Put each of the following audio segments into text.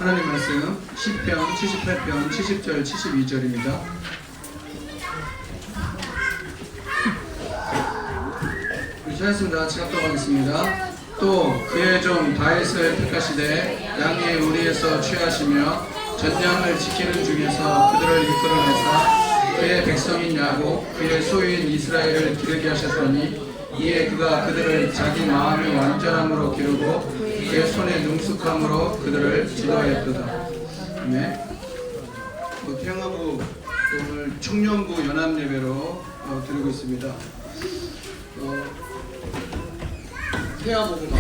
하나님 말씀 시편 78편 70절 72절입니다. 우리 찾았습니다. 제가 하겠습니다. 또 그의 종 다윗을 택하시되 양의 우리에서 취하시며 전량을 지키는 중에서 그들을 이끌어내사 그의 백성인 야곱 그의 소유인 이스라엘을 기르게 하셨더니 이에 그가 그들을 자기 마음의 완전함으로 기르고 그의 손의 능숙함으로 그들을 지도하였도다. 네. 태영아부 오늘 청년부 연합예배로 드리고 있습니다. 태아복음화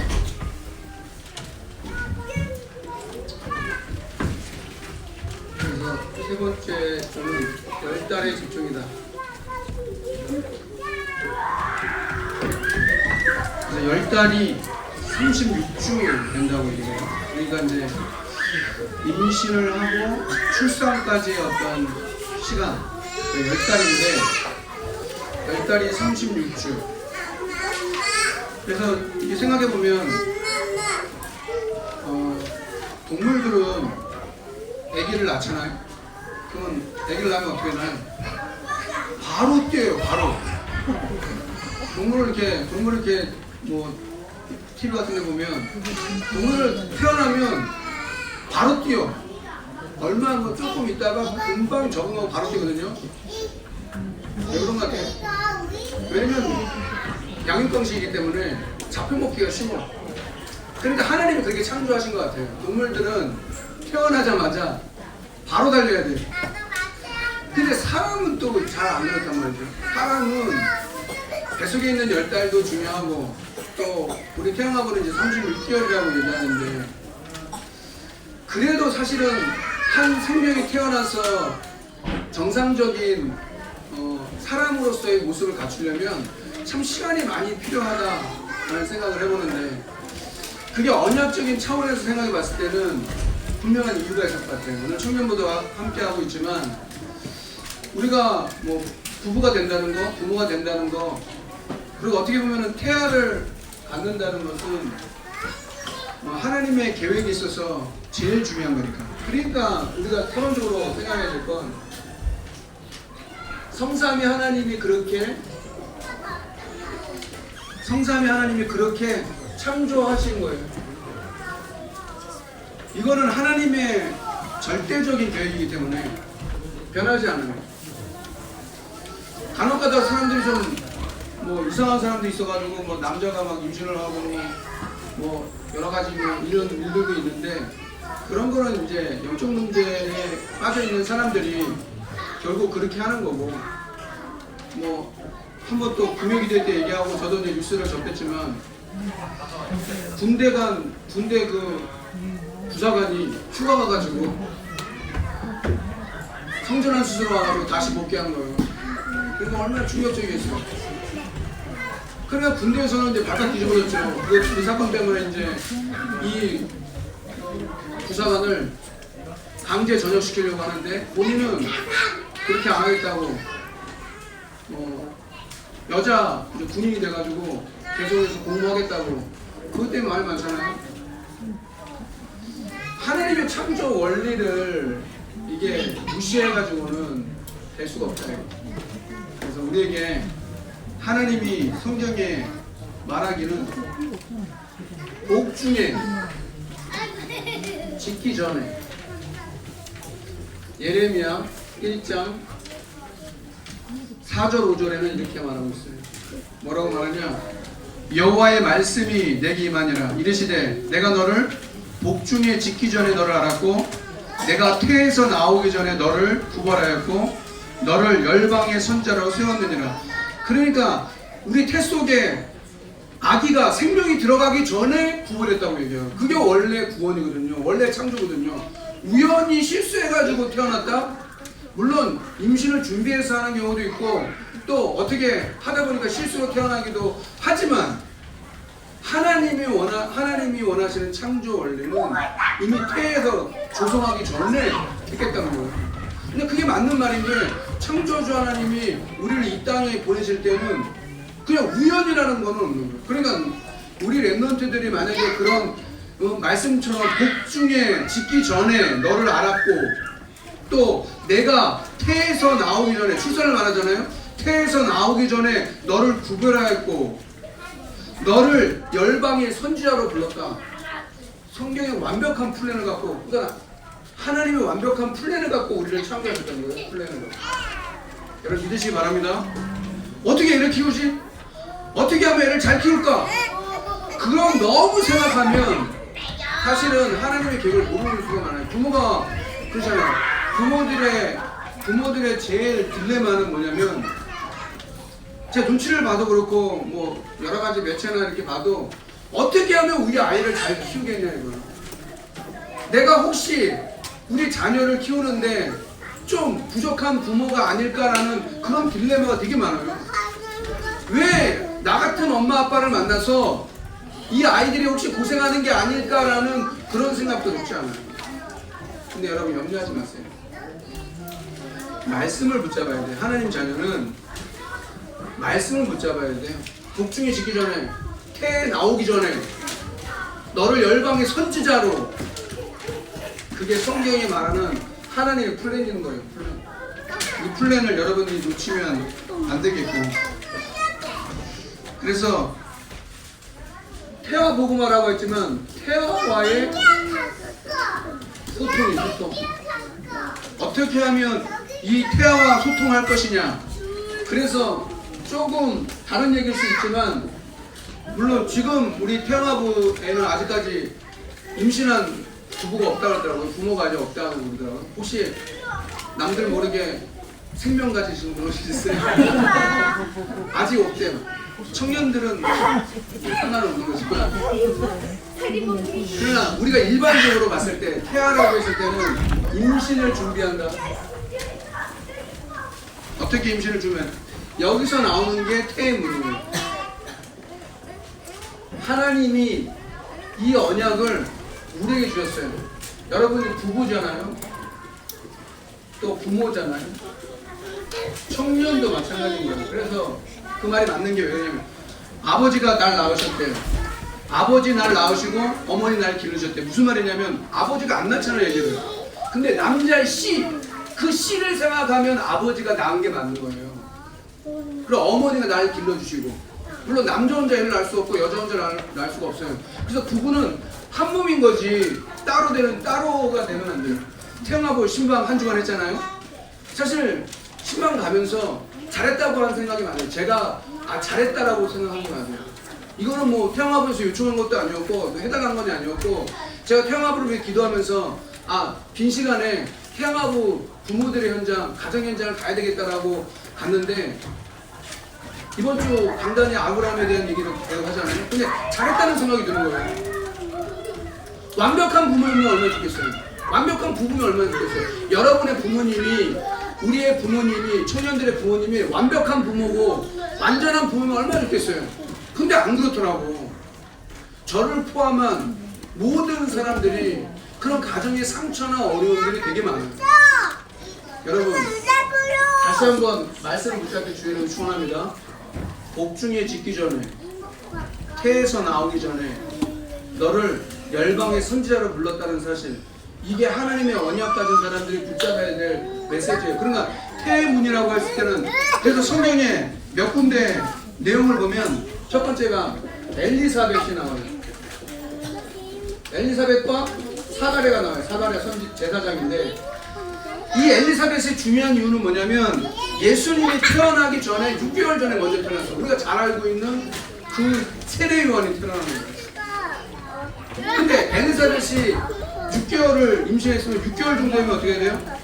그래서 세 번째 저는 10달의 집중이다. 그래서 10달이 36주 된다고 얘기해요. 그러니까 이제 임신을 하고 출산까지의 어떤 시간 10달인데 10달이 36주. 그래서 이게 생각해보면 동물들은 아기를 낳잖아요. 그러면 아기를 낳으면 어떻게 나요? 바로 뛰어요. 바로. 동물을 이렇게 뭐 TV 같은 데 보면 동물을 태어나면 바로 뛰어. 얼마 뭐 조금 있다가 금방 적응하고 바로 뛰거든요. 왜 그런 것 같아요? 왜냐면 양육방식이기 때문에 잡혀먹기가 쉬워. 그러니까 하나님이 그렇게 창조하신 것 같아요. 동물들은 태어나자마자 바로 달려야 돼요. 근데 사람은 또 잘 안 그렇단 말이죠. 사람은 뱃속에 있는 10달도 중요하고 또 우리 태영아부는 이제 36개월이라고 얘기하는데 그래도 사실은 한 생명이 태어나서 정상적인 사람으로서의 모습을 갖추려면 참 시간이 많이 필요하다라는 생각을 해보는데 그게 언약적인 차원에서 생각해 봤을 때는 분명한 이유가 있을 것 같아요. 오늘 청년부도 함께 하고 있지만 우리가 뭐 부부가 된다는 거, 부모가 된다는 거 그리고 어떻게 보면은 태아를 갖는다는 것은 하나님의 계획에 있어서 제일 중요한 거니까. 그러니까 우리가 서론적으로 생각해야 될 건 성삼위 하나님이 그렇게 창조하신 거예요. 이거는 하나님의 절대적인 계획이기 때문에 변하지 않아요. 간혹가다 사람들이 좀 뭐 이상한 사람도 있어가지고 뭐 남자가 막 임신을 하고 뭐 여러 가지 뭐 이런 일들도 있는데 그런 거는 이제 영적 문제에 빠져 있는 사람들이 결국 그렇게 하는 거고 뭐 한번 또 금요기도 때 얘기하고 저도 이제 뉴스를 접했지만 군대 그 부사관이 휴가 가가지고 성전환 수술 와가지고 다시 복귀한 거예요. 그러니까 얼마나 충격적이겠어요. 그러니까 군대에서는 이제 발칵 뒤집어졌죠. 그 사건 때문에 이제 이 부사관을 강제 전역시키려고 하는데 본인은 그렇게 안 하겠다고 여자 이제 군인이 돼가지고 계속해서 공부하겠다고 그것 때문에 말 많잖아요. 하나님의 창조 원리를 이게 무시해가지고는 될 수가 없다. 그래서 우리에게 하나님이 성경에 말하기는 복중에 짓기 전에 예레미야 1장 4절 5절에는 이렇게 말하고 있어요. 뭐라고 말하냐? 여호와의 말씀이 내게 임하니라 이르시되 내가 너를 복중에 짓기 전에 너를 알았고 내가 태에서 나오기 전에 너를 구벌하였고 너를 열방의 선자로 세웠느니라. 그러니까 우리 태 속에 아기가 생명이 들어가기 전에 구원했다고 얘기해요. 그게 원래 구원이거든요. 원래 창조거든요. 우연히 실수해가지고 태어났다? 물론 임신을 준비해서 하는 경우도 있고 또 어떻게 하다 보니까 실수로 태어나기도 하지만 하나님이 원하시는 창조 원리는 이미 태에서 조성하기 전에 했겠다는 거예요. 근데 그게 맞는 말인 게 창조주 하나님이 우리를 이 땅에 보내실 때는 그냥 우연이라는 거는 없는 거예요. 그러니까 우리 랩런트들이 만약에 그런 말씀처럼 복중에 짓기 전에 너를 알았고, 또 내가 태에서 나오기 전에, 출산을 말하잖아요. 태에서 나오기 전에 너를 구별하였고 너를 열방의 선지자로 불렀다. 성경의 완벽한 플랜을 갖고, 그러니까 하나님의 완벽한 플랜을 갖고 우리를 창조하셨다는 거예요. 플랜을 갖고. 여러분 믿으시기 바랍니다. 어떻게 애를 키우지? 어떻게 하면 애를 잘 키울까? 그럼 너무 생각하면 사실은 하나님의 계획을 모르는 수가 많아요. 부모가 그러잖아요. 부모들의 제일 딜레마는 뭐냐면, 제 눈치를 봐도 그렇고 뭐 여러 가지 매체나 이렇게 봐도 어떻게 하면 우리 아이를 잘 키우겠냐 이거예요. 내가 혹시 우리 자녀를 키우는데 좀 부족한 부모가 아닐까라는 그런 딜레마가 되게 많아요. 왜 나 같은 엄마 아빠를 만나서 이 아이들이 혹시 고생하는 게 아닐까라는 그런 생각도 들지 않아요. 근데 여러분 염려하지 마세요. 말씀을 붙잡아야 돼요. 하나님 자녀는 말씀을 붙잡아야 돼요. 복중에 짓기 전에, 태에 나오기 전에 너를 열방의 선지자로, 그게 성경이 말하는 하나님의 플랜인 거예요. 플랜. 이 플랜을 여러분들이 놓치면 안 되겠고, 그래서 태아 복음화라고 했지만 태아와의 소통. 어떻게 하면 이 태아와 소통할 것이냐. 그래서 조금 다른 얘기일 수 있지만, 물론 지금 우리 태영아부에는 아직까지 임신한 부부가 없다고 하더라고요. 부모가 아직 없다고 그러더라고요. 혹시 남들 모르게 생명 가지신 분 혹시 있어요? 아직 없대요. 청년들은 상관없는 거지만, 그러나 우리가 일반적으로 봤을 때 태아라고 했을 때는 임신을 준비한다. 어떻게 임신을 주면 여기서 나오는 게 태의 문이에요. 하나님이 이 언약을 우리에게 주셨어요. 여러분이 부부잖아요. 또 부모잖아요. 청년도 마찬가지인 거예요. 그래서 그 말이 맞는 게 왜냐면, 아버지가 날 낳으셨대요. 아버지 날 낳으시고 어머니 날 기르셨대. 무슨 말이냐면 아버지가 안 낳잖아요, 얘기를. 근데 남자의 씨, 그 씨를 생각하면 아버지가 낳은 게 맞는 거예요. 그리고 어머니가 날 길러주시고, 물론 남자 혼자 애를 낳을 수 없고 여자 혼자 낳을 수가 없어요. 그래서 부부는 한 몸인 거지 따로가 되면 안 돼요. 태영아부 신방 한 주간 했잖아요. 사실 신방 가면서 잘했다고 하는 생각이 많아요. 제가 잘했다라고 생각한 게 많아요. 이거는 뭐 태영아부에서 요청한 것도 아니었고 해당한 건 아니었고, 제가 태영아부를 위해 기도하면서 빈 시간에 태영아부 부모들의 현장, 가정 현장을 가야 되겠다라고 갔는데, 이번 주 강단이 아브라함에 대한 얘기를 계속 하잖아요. 근데 잘했다는 생각이 드는 거예요. 완벽한 부모님이 얼마나 좋겠어요. 완벽한 부부면 얼마나 좋겠어요. 여러분의 부모님이, 우리의 부모님이, 청년들의 부모님이 완벽한 부모고 완전한 부모면 얼마나 좋겠어요. 근데 안 그렇더라고. 저를 포함한 모든 사람들이 그런 가정의 상처나 어려움들이 되게 많아요. 여러분, 다시 한번 말씀을 붙잡게 주의를 축원합니다. 복중에 짓기 전에, 태에서 나오기 전에 너를 열방의 선지자로 불렀다는 사실, 이게 하나님의 언약 가진 사람들이 붙잡아야 될 메시지예요. 그러니까 태의 문이라고 했을 때는, 그래서 성경에 몇 군데 내용을 보면 첫 번째가 엘리사벳이 나와요. 엘리사벳과 사가랴가 나와요. 사가랴 제사장인데, 이 엘리사벳의 중요한 이유는 뭐냐면, 예수님이 태어나기 전에 6개월 전에 먼저 태어났어. 우리가 잘 알고 있는 그 세례 요한이 태어나는 거예요. 근데 엘리사벳이 6개월을 임신했으면 6개월 정도 되면 어떻게 돼요?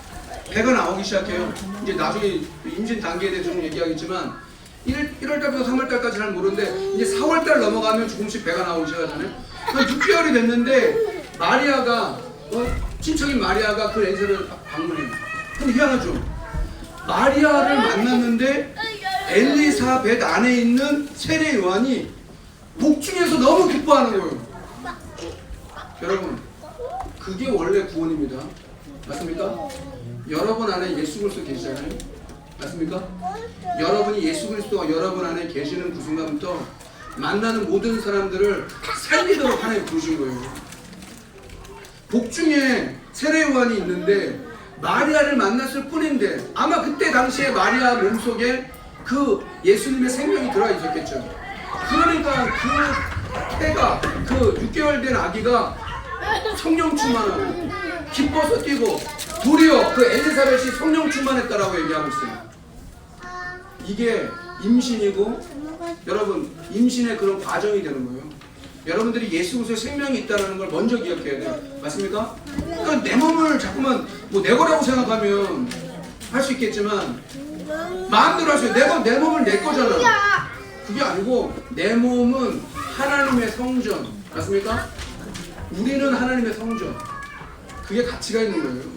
배가 나오기 시작해요. 이제 나중에 임신 단계에 대해서 좀 얘기하겠지만, 1월달부터 3월달까지 잘 모르는데 이제 4월달 넘어가면 조금씩 배가 나오기 시작하잖아요. 6개월이 됐는데 마리아가, 친척인 마리아가 그 엘리사벳을 방문해요. 근데 희한하죠? 마리아를 만났는데 엘리사벳 안에 있는 세례 요한이 복중에서 너무 기뻐하는 거예요. 여러분, 그게 원래 구원입니다. 맞습니까? 여러분 안에 예수 그리스도 계시잖아요. 맞습니까? 여러분이 예수 그리스도가 여러분 안에 계시는 그 순간부터 만나는 모든 사람들을 살리도록 하나님 부르신 거예요. 복중에 세례 요한이 있는데 마리아를 만났을 뿐인데 아마 그때 당시에 마리아 몸속에 그 예수님의 생명이 들어 있었겠죠. 그러니까 그 태가 그 6개월 된 아기가 성령 충만하고 기뻐서 뛰고 도리어 그 엘리사벳이 성령 충만했다라고 얘기하고 있어요. 이게 임신이고 여러분 임신의 그런 과정이 되는 거예요. 여러분들이 예수 그리스도의 생명이 있다는 걸 먼저 기억해야 돼요. 맞습니까? 그러니까 내 몸을 자꾸만 뭐 내 거라고 생각하면 할 수 있겠지만 마음대로 하세요. 내 몸을 내 거잖아. 그게 아니고 내 몸은 하나님의 성전. 맞습니까? 우리는 하나님의 성전. 그게 가치가 있는 거예요.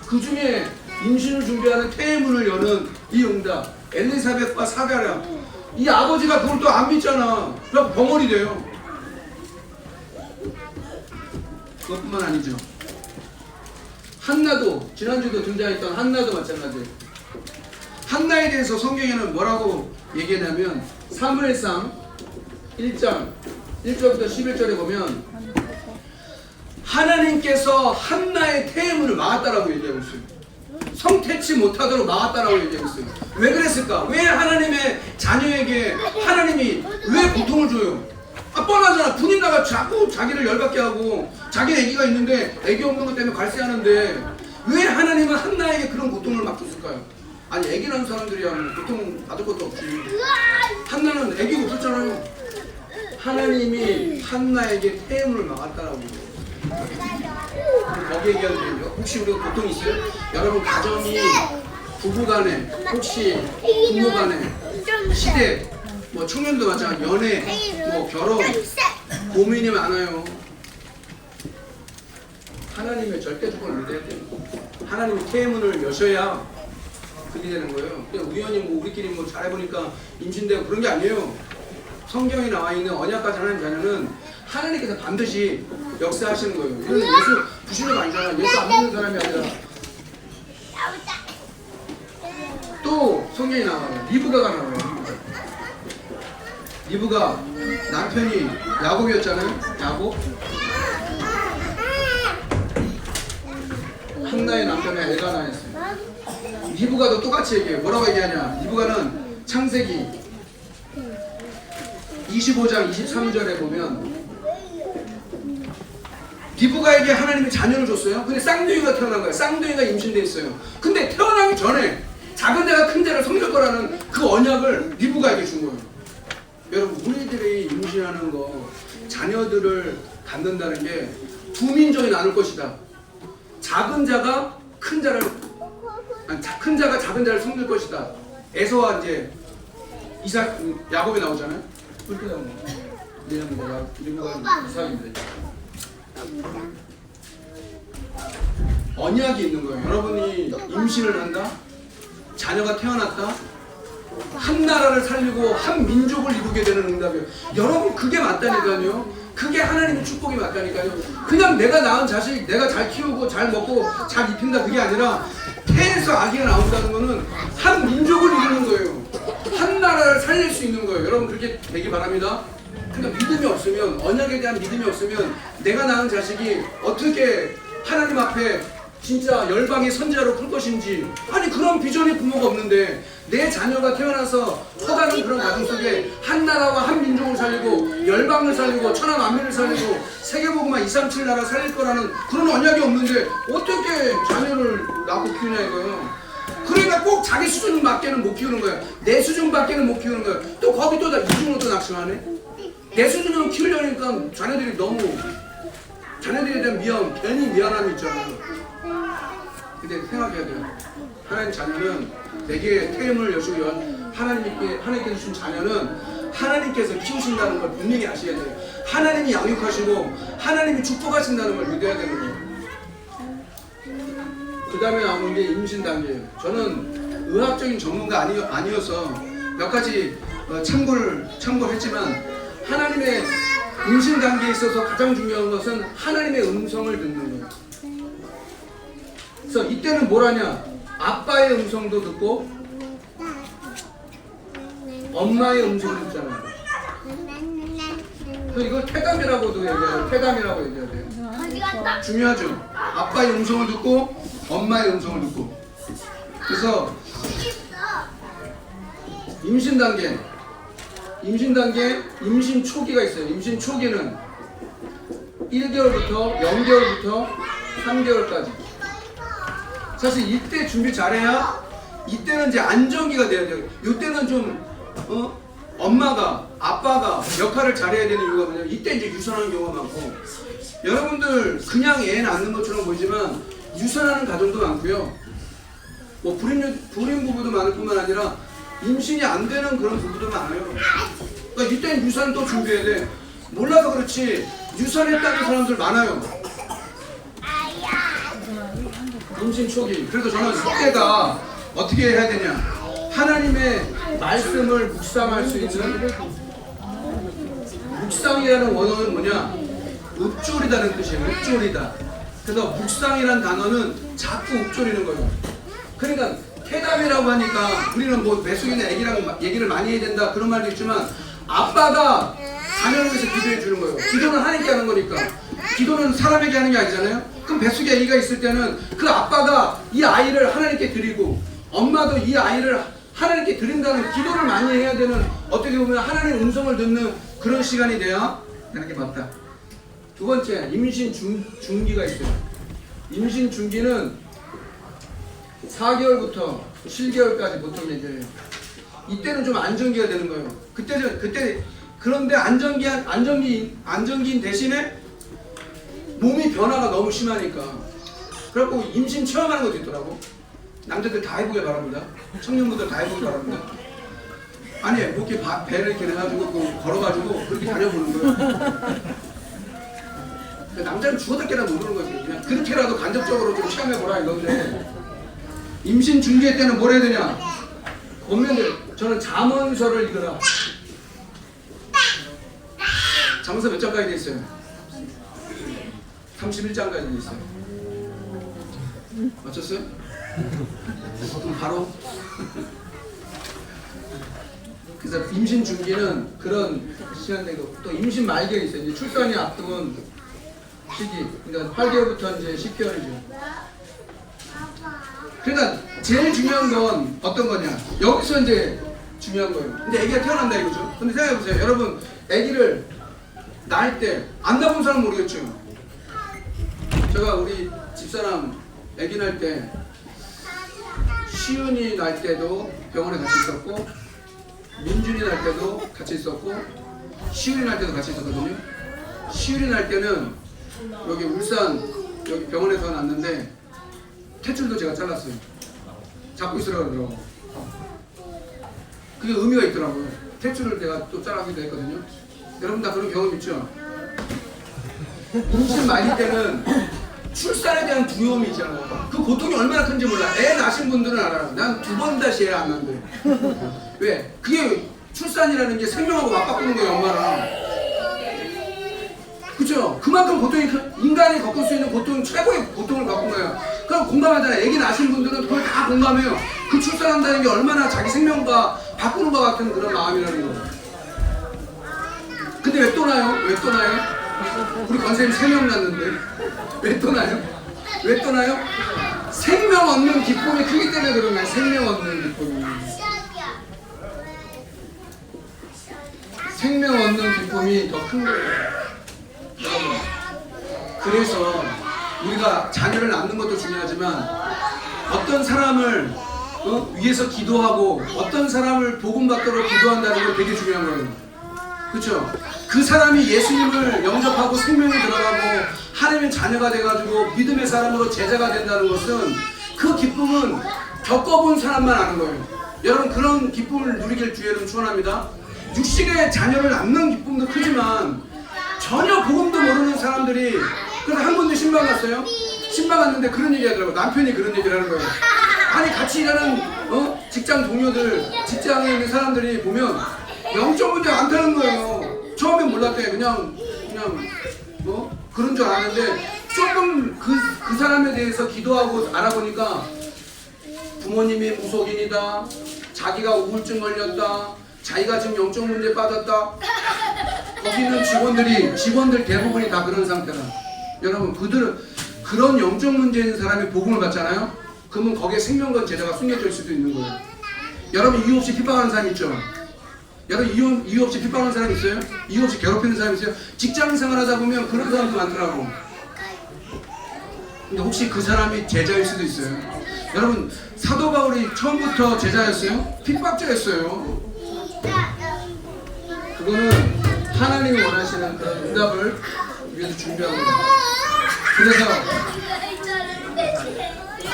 그 중에 임신을 준비하는 태의 문을 여는 이 응답, 엘리사벳과 사가랴, 이 아버지가 그걸 또 안 믿잖아. 그럼 벙어리 돼요. 그것뿐만 아니죠. 한나도, 지난주도 등장했던 한나도 마찬가지예요. 한나에 대해서 성경에는 뭐라고 얘기하냐면 사무엘상 1장 1절부터 11절에 보면 하나님께서 한나의 태음을 막았다라고 얘기하고 있어요. 성태치 못하도록 막았다라고 얘기하고 있어요. 왜 그랬을까? 왜 하나님의 자녀에게 하나님이 왜 고통을 줘요? 뻔하잖아. 분인나가 자꾸 자기를 열받게 하고 자기 애기가 있는데 애기 없는 것 때문에 갈세하는데 왜 하나님은 한나에게 그런 고통을 맡겼을까요? 아니 애기 낳은 사람들이야 고통 받을 것도 없지. 한나는 애기가 없었잖아요. 하나님이 한나에게 태음을 막았다라고. 거기에 얘기하는 게 혹시 우리가 고통이 있어요? 여러분 가정이 부부간에 혹시 부모간에 시대 뭐 청년도 마찬가지 연애 뭐 결혼 고민이 많아요. 하나님의 절대 조건을 믿어야 돼요. 하나님의 태문을 여셔야 그게 되는 거예요. 그냥 우연히 뭐 우리끼리 뭐 잘해보니까 임신되고 그런 게 아니에요. 성경에 나와 있는 언약까지 하나님 자녀는 하나님께서 반드시 역사하시는 거예요. 이거는 예수 부시는 거 아니잖아. 예수 안 믿는 사람이 아니라. 또 성경에 나와요. 리브가가 나와요. 리브가 남편이 야곱이었잖아요. 야곱. 한나의 남편의 엘가나였어요. 리브가도 똑같이 얘기해요. 뭐라고 얘기하냐? 리브가는 창세기 25장 23절에 보면 리브가에게 하나님이 자녀를 줬어요. 근데 쌍둥이가 태어난 거예요. 쌍둥이가 임신돼 있어요. 근데 태어나기 전에 작은 자가 큰 자를 섬길 거라는 그 언약을 리브가에게 준 거예요. 여러분 우리들이 임신하는 거 자녀들을 갖는다는 게 두 민족이 나눌 것이다. 작은 자가 큰 자를 큰 자가 작은 자를 섬길 것이다. 에서와 이제 야곱이 나오잖아요. 그렇게 나오는 거. 미안합니다. 리브가 이삭입니다. 언약이 있는 거예요. 여러분이 임신을 한다, 자녀가 태어났다, 한 나라를 살리고 한 민족을 이루게 되는 응답이에요. 여러분 그게 맞다니까요. 그게 하나님의 축복이 맞다니까요. 그냥 내가 낳은 자식 내가 잘 키우고 잘 먹고 잘 입힌다 그게 아니라 태에서 아기가 나온다는 거는 한 민족을 이루는 거예요. 한 나라를 살릴 수 있는 거예요. 여러분 그렇게 되기 바랍니다. 그러니까 믿음이 없으면, 언약에 대한 믿음이 없으면 내가 낳은 자식이 어떻게 하나님 앞에 진짜 열방의 선지자로 클 것인지, 아니 그런 비전의 부모가 없는데 내 자녀가 태어나서 커가는 그런 과정 속에 한 나라와 한 민족을 살리고 열방을 살리고 천하 만민을 살리고 세계복음화 237 나라 살릴 거라는 그런 언약이 없는데 어떻게 자녀를 낳고 키우냐 이거예요. 그러니까 꼭 자기 수준 밖에는 못 키우는 거예요. 내 수준 밖에는 못 키우는 거예요. 또 거기 또 이중으로 또 낙심하네. 내 수준으로 키우려니까 자녀들이 너무 자녀들에 대한 괜히 미안함이 있잖아요. 근데 생각해야 돼요. 하나님 자녀는 내게 태음을 여시고 하나님께서 주신 자녀는 하나님께서 키우신다는 걸 분명히 아셔야 돼요. 하나님이 양육하시고 하나님이 축복하신다는 걸 믿어야 되는 거예요. 그 다음에 나오는 게 임신 단계예요. 저는 의학적인 전문가 아니어서 몇 가지 참고를 했지만 하나님의 임신 단계에 있어서 가장 중요한 것은 하나님의 음성을 듣는 거예요. 그래서 이때는 뭘 하냐? 아빠의 음성도 듣고 엄마의 음성도 듣잖아요. 그래서 이걸 태담이라고도 얘기해요. 태담이라고 얘기해야 돼요. 중요하죠. 아빠의 음성을 듣고 엄마의 음성을 듣고. 그래서 임신 단계, 임신 초기가 있어요. 임신 초기는 1개월부터 0개월부터 3개월까지. 사실 이때 준비 잘해야 이때는 이제 안정기가 돼야 돼요. 이때는 좀 엄마가 아빠가 역할을 잘해야 되는 이유가 뭐냐면 이때 이제 유산하는 경우가 많고, 여러분들 그냥 애 낳는 것처럼 보이지만 유산하는 가정도 많고요. 뭐 불임 부부도 많을 뿐만 아니라 임신이 안 되는 그런 부부도 많아요. 그러니까 이때는 유산도 준비해야 돼. 몰라서 그렇지 유산했다는 사람들 많아요. 임신 초기. 그래서 저는 이때가 어떻게 해야 되냐, 하나님의 말씀을 묵상할 수 있는, 묵상이라는 원어는 뭐냐, 읊조리다는 뜻이에요. 읊조리다. 그래서 묵상이라는 단어는 자꾸 읊조리는 거예요. 그러니까 쾌담이라고 하니까 우리는 뭐 뱃속에 애기랑 얘기를 많이 해야 된다 그런 말도 있지만, 아빠가 자녀를 위해서 기도해 주는 거예요. 기도는 하나님께 하는 거니까. 기도는 사람에게 하는 게 아니잖아요. 그럼 뱃속에 아기가 있을 때는 그 아빠가 이 아이를 하나님께 드리고, 엄마도 이 아이를 하나님께 드린다는 기도를 많이 해야 되는, 어떻게 보면 하나님의 음성을 듣는 그런 시간이 돼야 하는 게 맞다. 두 번째, 임신 중기가 있어요. 임신 중기는 4개월부터 7개월까지 보통 얘기해요. 이때는 좀 안정기가 되는 거예요. 그때 그런데 안정기인 대신에 몸이 변화가 너무 심하니까, 그래갖고 임신 체험하는 것도 있더라고. 남자들 다 해보길 바랍니다. 청년분들 다 해보길 바랍니다. 아니 뭐 이렇게 배를 이렇게 해가지고 걸어가지고 그렇게 다녀보는 거예요. 남자는 죽어도 깨나 모르는 거지. 그냥 그렇게라도 간접적으로 좀 체험해보라 이건데, 임신 중개 때는 뭘 해야 되냐, 보면 저는 잠언서를 읽으라. 잠언서 몇 장까지 돼 있어요? 31장까지 돼 있어요. 맞췄어요? 그럼 바로 그래서 임신 중기는 그런 시간대고, 또 임신 말기가 있어요. 이제 출산이 앞두는 시기, 그러니까 8개월부터 이제 10개월이죠. 그러니까 제일 중요한 건 어떤 거냐, 여기서 이제 중요한 거예요. 근데 아기가 태어난다 이거죠. 근데 생각해보세요. 여러분 아기를 낳을 때 안 낳은 사람은 모르겠죠. 제가 우리 집사람 아기 낳을 때, 시윤이 낳을 때도 병원에 같이 있었고, 민준이 낳을 때도 같이 있었고, 시윤이 낳을 때도 같이 있었거든요. 시윤이 낳을 때는 여기 울산 여기 병원에서 낳았는데 탯줄도 제가 잘랐어요. 잡고 있으라고 그러더라고. 그게 의미가 있더라고요. 탯줄을 내가 또 잘라기도 했거든요. 여러분 다 그런 경험 있죠? 임신 말기 때는 출산에 대한 두려움이 있잖아요. 그 고통이 얼마나 큰지 몰라. 애 낳으신 분들은 알아요. 난 2번 다시 애 안 낳는데. 왜? 그게 출산이라는 게 생명하고 맞바꾸는 거예요, 엄마랑. 그죠? 그만큼 고통이, 인간이 겪을 수 있는 고통, 최고의 고통을 겪은 거예요. 그럼 공감하잖아요. 애기 낳으신 분들은 그걸 다 공감해요. 그 출산한다는 게 얼마나 자기 생명과 바꾸는 것 같은 그런 마음이라는 거예요. 근데 왜 또 나요? 왜 또 나요? 우리 권사님 3명 낳는데 왜 또 나요? 왜 또 나요? 생명 얻는 기쁨이 크기 때문에 그런 거예요. 생명 얻는 기쁨이. 생명 얻는 기쁨이 더 큰 거예요. 그래서 우리가 자녀를 낳는 것도 중요하지만, 어떤 사람을 위해서 기도하고 어떤 사람을 복음 받도록 기도한다는 건 되게 중요한 거예요. 그렇죠? 그 사람이 예수님을 영접하고 생명이 들어가고 하나님의 자녀가 돼가지고 믿음의 사람으로 제자가 된다는 것은, 그 기쁨은 겪어본 사람만 아는 거예요. 여러분 그런 기쁨을 누리길 주의를 축원합니다. 육신의 자녀를 낳는 기쁨도 크지만 전혀 복음도 모르는 사람들이, 그래서 한 번도 신방 갔어요? 신방 갔는데 그런 얘기 하더라고요. 남편이 그런 얘기를 하는 거예요. 아니 같이 일하는 직장 동료들, 직장에 있는 사람들이 보면 영적 문제 많다는 거예요. 처음엔 몰랐대. 그냥 뭐 그런 줄 알았는데, 조금 그 사람에 대해서 기도하고 알아보니까 부모님이 무속인이다, 자기가 우울증 걸렸다, 자기가 지금 영적 문제에 빠졌다. 거기는 직원들 대부분이 다 그런 상태라. 여러분 그들은 그런 영적 문제 있는 사람이 복음을 받잖아요. 그러면 거기에 생명건 제자가 숨겨져 있을 수도 있는 거예요. 여러분 이유 없이 핍박하는 사람 있죠? 여러분 이유 없이 핍박하는 사람 있어요? 이유 없이 괴롭히는 사람 있어요? 직장 생활하다 보면 그런 사람도 많더라고. 근데 혹시 그 사람이 제자일 수도 있어요. 여러분 사도 바울이 처음부터 제자였어요? 핍박자였어요. 그거는 하나님이 원하시는 그런 응답을 위해서 준비한 거예요. 그래서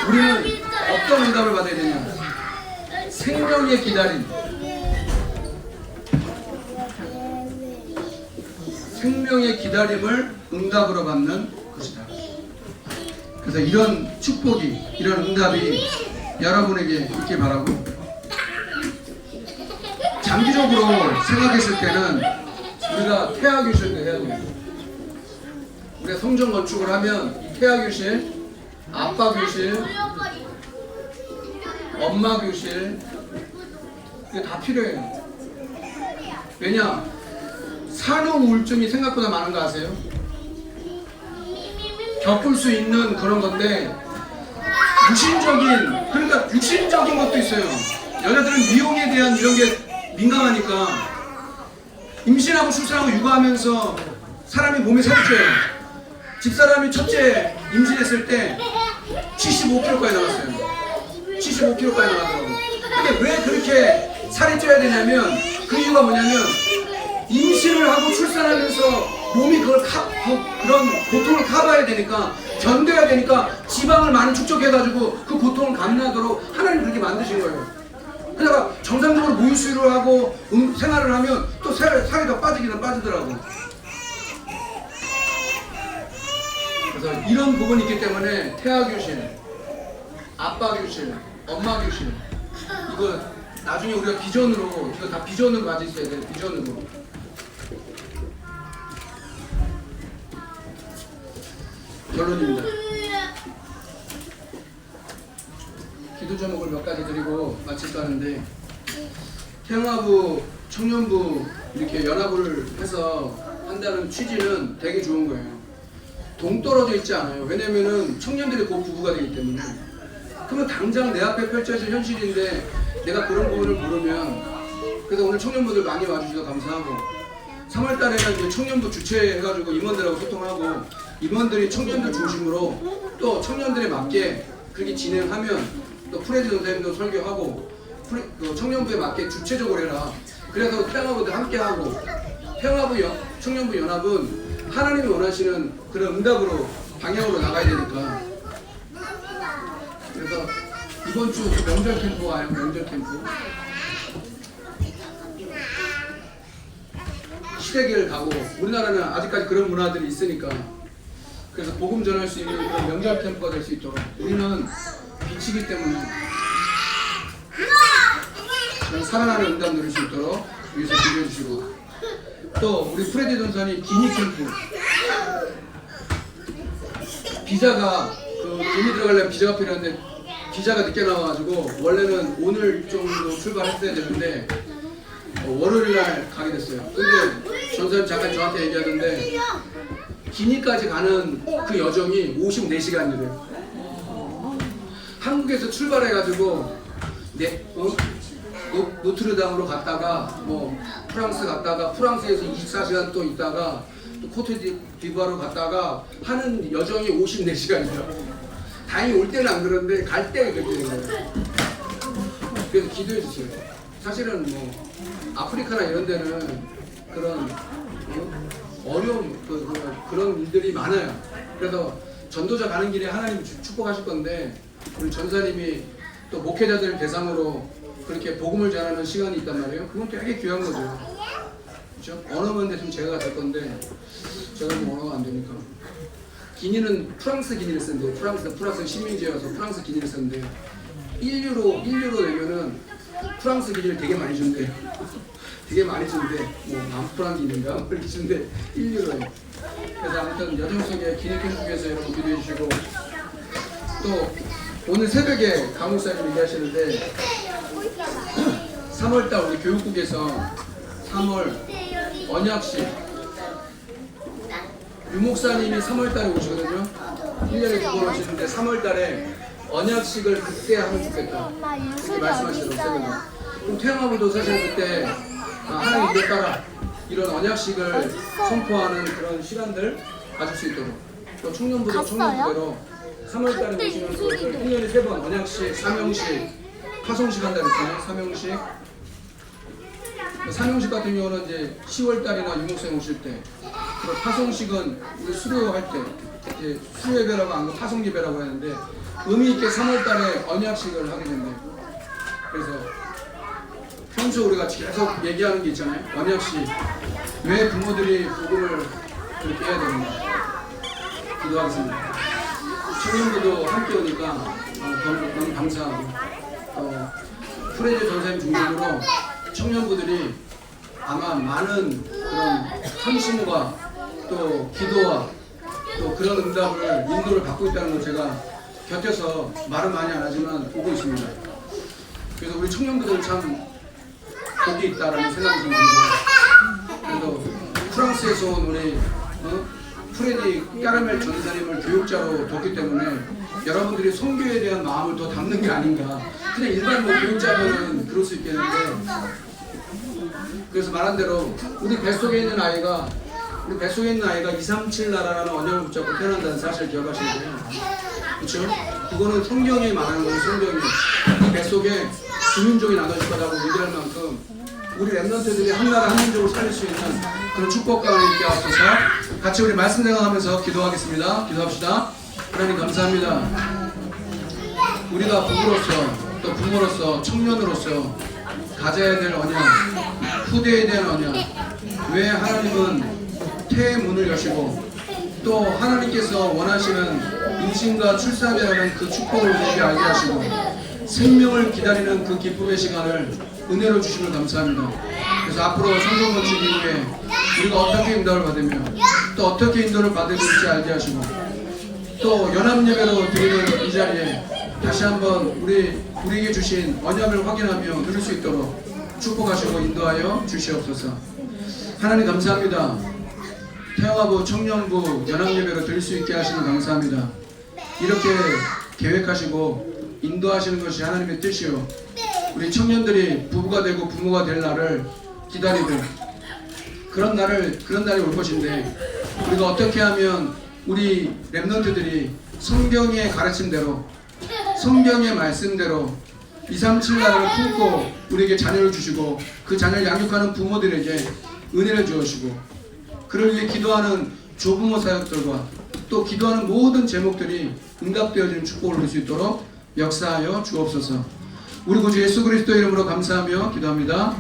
우리는 어떤 응답을 받아야 되냐? 생명의 기다림. 생명의 기다림을 응답으로 받는 것이다. 그래서 이런 축복이, 이런 응답이 여러분에게 있길 바라고, 장기적으로 생각했을 때는 우리가 태아교실도 해야 돼요. 우리가 성전 건축을 하면 태아교실, 아빠교실, 엄마교실 이게 다 필요해요. 왜냐? 산후 우울증이 생각보다 많은 거 아세요? 겪을 수 있는 그런 건데 그러니까 육신적인 것도 있어요. 여자들은 미용에 대한 이런 게 민감하니까 임신하고 출산하고 육아하면서 사람이 몸이 살이 쪄요. 집사람이 첫째 임신했을 때 75kg까지 나왔어요. 75kg까지 나가더라고요. 근데 왜 그렇게 살이 쪄야 되냐면 그 이유가 뭐냐면 임신을 하고 출산하면서 몸이 그런 고통을 커버해야 되니까, 견뎌야 되니까 지방을 많이 축적해가지고 그 고통을 감내하도록 하나님 그렇게 만드신 거예요. 그러다가 정상적으로 무유수유를 하고 생활을 하면 또 살이 더 빠지기는 빠지더라고. 그래서 이런 부분이 있기 때문에 태아교실, 아빠교실, 엄마교실 이거 나중에 우리가 비전으로, 이거 다 비전으로 가지고 있어야 돼요. 비전으로. 결론입니다. 기도 제목을 몇 가지 드리고 마칠까 하는데, 태영아부, 청년부 이렇게 연합을 해서 한다는 취지는 되게 좋은 거예요. 동떨어져 있지 않아요. 왜냐면은 청년들이 곧 부부가 되기 때문에. 그러면 당장 내 앞에 펼쳐질 현실인데 내가 그런 부분을 모르면, 그래서 오늘 청년부들 많이 와주셔서 감사하고, 3월달에는 이제 청년부 주최해가지고 임원들하고 소통하고, 임원들이 청년들 중심으로 또 청년들에 맞게 그렇게 진행하면 또 프레지던트 선생님도 설교하고, 청년부에 맞게 주체적으로 해라. 그래서 태영아부들 함께하고, 태영아부 청년부 연합은 하나님이 원하시는 그런 응답으로 방향으로 나가야 되니까. 그래서 이번 주 명절 캠프 와요. 명절 캠프 시댁을 가고, 우리나라는 아직까지 그런 문화들이 있으니까, 그래서 복음 전할 수 있는 그런 명절 캠프가 될 수 있도록, 우리는 빛이기 때문에 살아나는 응답 누릴 수 있도록 위해서 기도해 주시고, 또 우리 프레디 전선이 기니 캠프, 비자가 기니 들어가려면 비자가 필요한데 비자가 늦게 나와가지고 원래는 오늘 정도 출발했어야 되는데 월요일날 가게 됐어요. 근데 전선 잠깐 저한테 얘기하던데 기니까지 가는 그 여정이 54시간이래요. 한국에서 출발해가지고 노트르담으로 갔다가 프랑스 갔다가 프랑스에서 24시간 또 있다가 또 코트디부아르로 갔다가 하는 여정이 54시간이에요. 다행히 올 때는 안 그런데 갈 때 그렇게 되는 거예요. 그래서 기도해 주세요. 사실은 아프리카나 이런 데는 그런 어려운 그런 일들이 많아요. 그래서 전도자 가는 길에 하나님 축복하실 건데, 우리 전사님이 또 목회자들 대상으로 그렇게 복음을 전하는 시간이 있단 말이에요. 그건 되게 귀한 거죠. 그렇죠? 언어만 됐으면 제가 될 건데 제가 언어가 안 되니까. 기니는 프랑스 기니를 쓰는데, 프랑스 식민지여서 프랑스 기니를 쓰는데 1유로 내면은 프랑스 기니를 되게 많이 준대요. 되게 많이 준대. 만프랑 기니인가? 그렇게 준대. 1유로에. 그래서 아무튼 여정 속에 기니 캠프에서 여러분 기도해 주시고, 또 오늘 새벽에 강목사님 얘기하시는데 3월달 우리 교육국에서 3월 언약식 유목사님이 3월달에 오시거든요. 1년에 2번 오시는데 3월달에 언약식을 그때 하면 좋겠다. 엄마 그렇게 유술이 말씀하시더라고요. 어딨어요? 그럼 태영아부도 사실 그때 하나님 이에 따라 이런 언약식을 선포하는 그런 시간들 가질 수 있도록 또 청년부도 갔어요? 청년부대로 3월달에 그때 오시는 유술이도. 것을 1년에 3번 언약식, 사명식, 파송식 한다 그랬잖아요. 사명식. 사명식 같은 경우는 이제 10월달이나 유목생 오실 때, 그리고 파송식은 우리 수료할 때 이제 수료예배라고 하는 거 파송예배라고 하는데 의미 있게 3월달에 언약식을 하게 된대요. 그래서 평소 우리가 계속 얘기하는 게 있잖아요. 언약식. 왜 부모들이 복음을 그렇게 해야 되는가? 기도하겠습니다. 청년부도 함께 오니까 너무 감사하고 프레드 전사님 중심으로 청년부들이 아마 많은 그런 헌신과 또 기도와 또 그런 응답을 인도를 받고 있다는 걸 제가 곁에서 말은 많이 안 하지만 보고 있습니다. 그래서 우리 청년부들 참 복이 있다라는 생각이 좀 듭니다. 그래도 프랑스에서 온 우리 프레디 까르멜 전사님을 교육자로 뒀기 때문에 여러분들이 선교에 대한 마음을 더 담는 게 아닌가. 그냥 일반 교육자들은 그럴 수 있겠는데, 그래서 말한 대로 우리 뱃속에 있는 아이가 237 나라라는 언약을 붙잡고 태어난다는 사실을 기억하시면 돼요. 그렇죠? 그거는 성경에 말하는 거예요. 성경이 이 뱃속에 주민족이 나눠질 거라고 얘기할 만큼 우리 랩런트들이 한 나라 한 민족을 살릴 수 있는 그런 축복과 은혜 있게 하옵소서. 같이 우리 말씀 생각하면서 기도하겠습니다. 기도합시다. 하나님 감사합니다. 우리가 부부로서 또 부모로서 청년으로서 가져야 될 언약, 후대에 대한 언약, 왜 하나님은 태의 문을 여시고 또 하나님께서 원하시는 임신과 출산이라는 그 축복을 우리에게 알게 하시고 생명을 기다리는 그 기쁨의 시간을 은혜로 주심을 감사합니다. 그래서 앞으로 성경 건축 이후에 우리가 어떻게 인도를 받으며 또 어떻게 인도를 받을지 알게 하시고 또 연합예배로 드리는 이 자리에 다시 한번 우리에게 주신 언약을 확인하며 누릴 수 있도록 축복하시고 인도하여 주시옵소서. 하나님 감사합니다. 태영아부 청년부 연합예배로 드릴 수 있게 하시는 감사합니다. 이렇게 계획하시고 인도하시는 것이 하나님의 뜻이요, 우리 청년들이 부부가 되고 부모가 될 날을 기다리고 그런 날이 올 것인데, 우리가 어떻게 하면 우리 랩런트들이 성경의 가르침대로 성경의 말씀대로 237 나라를 품고 우리에게 자녀를 주시고 그 자녀를 양육하는 부모들에게 은혜를 주시고 그를 위해 기도하는 조부모 사역들과 또 기도하는 모든 제목들이 응답되어지는 축복을 누릴 수 있도록 역사하여 주옵소서. 우리 구주 예수 그리스도 이름으로 감사하며 기도합니다.